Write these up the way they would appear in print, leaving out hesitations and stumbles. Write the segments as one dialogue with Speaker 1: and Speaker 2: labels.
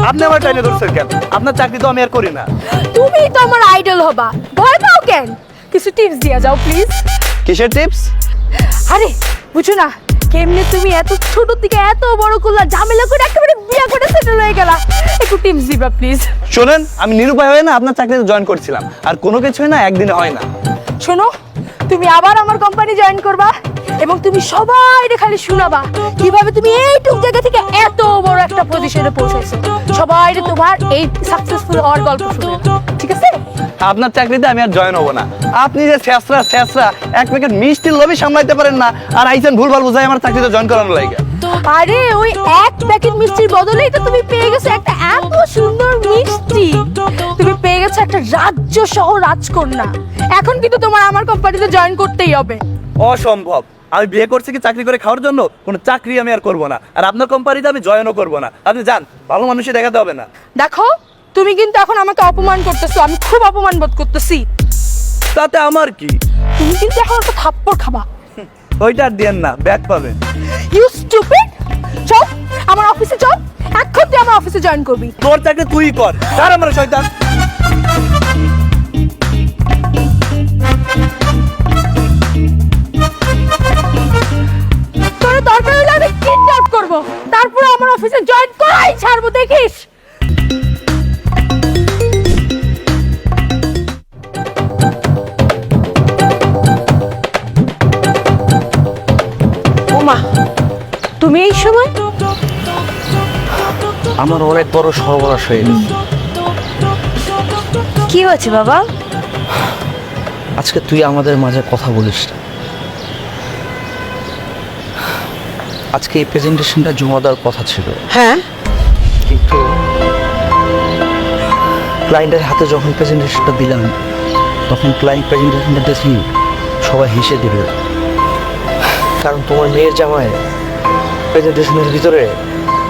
Speaker 1: আপনি আমার টাইনে ধরছেন কেন? আপনার চাকরি তো আমি আর করি না।
Speaker 2: তুমি তো আমার আইডল হবা, ভয় পাও কেন? কিছু টিপস দিয়া যাও প্লিজ।
Speaker 1: কিসের টিপস?
Speaker 2: আরে বুঝো না, কেমনে তুমি এত ছোট থেকে এত বড় করলা, ঝামেলা করে একেবারে বিয়া করে সেটেল হয়ে গেলা, একটু টিপস দিবা প্লিজ।
Speaker 1: শোনেন, আমি নিরুপায় হয়ে না আপনার চাকরিতে জয়েন করছিলাম, আর কোনো কিছুই না একদিনে হয় না।
Speaker 2: শোনো, তুমি আবার আমার কোম্পানি জয়েন করবা এবং তুমি সবাইকে খালি শোনাবা কিভাবে তুমি এইটুক জায়গা থেকে এত বড় একটা পজিশনে পৌঁছেছো। সবাইকে তোমার এই সাকসেসফুল হওয়ার গল্প শুনাবা, ঠিক আছে?
Speaker 1: আপনার চাকরিতে আমি আর জয়েন হবো না। আপনি যে শেষরা এক প্যাকেট মিষ্টির লোভই সামলাইতে পারেন না, আর আইছেন ভুলভাল বুঝাই আমার চাকরিতে জয়েন করানোর লাগে।
Speaker 2: আরে ওই এক প্যাকেট মিষ্টির বদলেই তো তুমি পেয়ে গেছো একটা এত সুন্দর মিষ্টি। তুমি পেয়ে গেছো একটা রাজ্য সহ রাজকন্যা। এখন কিন্তু তোমার আমার কোম্পানিতে জয়েন করতেই হবে।
Speaker 1: অসম্ভব। আমি বিয়ে করছি কি চাকরি করে খাওয়ার জন্য? কোনো চাকরি আমি আর করবো না, আর আপনার কোম্পানিতে আমি জয়েনও করবো না। আপনি যান, ভালো মানুষই দেখাতে হবে না।
Speaker 2: দেখো, তুমি কিন্তু এখন আমাকে অপমান করতেছো, আমি খুব অপমান বোধ করতেছি।
Speaker 1: তাতে আমার কি?
Speaker 2: তুমি কিন্তু এখন একটা থাপ্পড় খাবা।
Speaker 1: ওইটা আর দিয়েন না, ব্যাক পাবেন।
Speaker 2: You stupid! চল আমার অফিসে চল, এখন তুই আমার অফিসে জয়েন করবি।
Speaker 1: তোর চাকরি তুই কর, আর আমার শয়তান।
Speaker 2: তোর দরকার হলে আমি কিডন্যাপ করবো, তারপরে আমার অফিসে জয়েন করাই ছাড়বো, দেখিস। ওমা, তুমি এই সময়?
Speaker 3: আমার অনেক বড় সর্বনাশ হয়ে গেছে।
Speaker 2: কি হয়েছে বাবা?
Speaker 3: আজকে তুই আমাদের মাঝে কথা বলিস না। আজকে এই প্রেজেন্টেশনটা জমা দেওয়ার কথা ছিল,
Speaker 2: হ্যাঁ,
Speaker 3: কিন্তু ক্লায়েন্টের হাতে যখন প্রেজেন্টেশনটা দিলাম, তখন ক্লায়েন্ট প্রেজেন্টেশনটা দেখি সবাই হেসে দিবে, কারণ তোমার মেয়ের জামায় প্রেজেন্টেশনের ভিতরে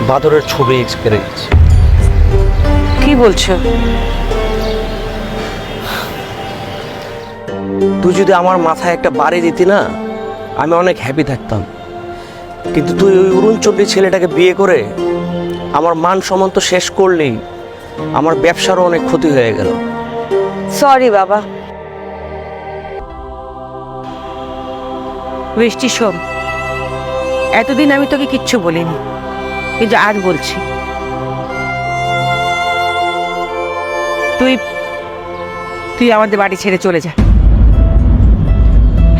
Speaker 3: বাদরের ছবি এঁকে রেখেছে।
Speaker 2: কি বলছো?
Speaker 3: তুই যদি আমার মাথায় একটা বাড়ি দিতি না, আমি অনেক হ্যাপি থাকতাম। কিন্তু তুই ওই অরুণচন্ডী ছেলেটাকে বিয়ে করে আমার মান সম্মান তো শেষ করলেই, আমার ব্যবসারও অনেক ক্ষতি হয়ে গেল।
Speaker 4: সরি বাবা। বৃষ্টি শোন, এতদিন আমি তোকে কিচ্ছু বলিনি, কিন্তু আজ বলছি। তুই তুই আমাদের বাড়ি ছেড়ে চলে যা।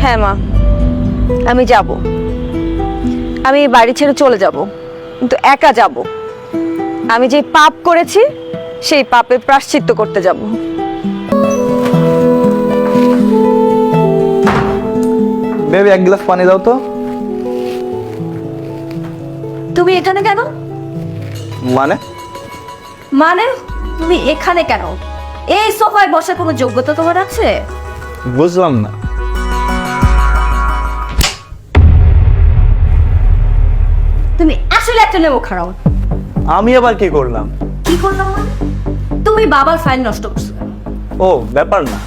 Speaker 5: হ্যাঁ মা, আমি যাব। আমি এই বাড়ি ছেড়ে চলে যাব, কিন্তু একা যাব। আমি যে পাপ করেছি সেই পাপের প্রায়শ্চিত্ত করতে যাব।
Speaker 1: বেবি, এক গ্লাস পানি দাও তো।
Speaker 2: তুমি এখানে কেন?
Speaker 1: মানে?
Speaker 2: মানে তুমি এখানে কেন? এই সোফায় বসার কোনো যোগ্যতা তোমার আছে?
Speaker 1: বুঝলাম না।
Speaker 2: তুমি আসলে একটা নেমো খারাপ।
Speaker 1: আমি আবার কি করলাম?
Speaker 2: কি করলাম মানে? তুমি বাবার ফাইল নষ্ট করছো।
Speaker 1: ও ব্যাপার না।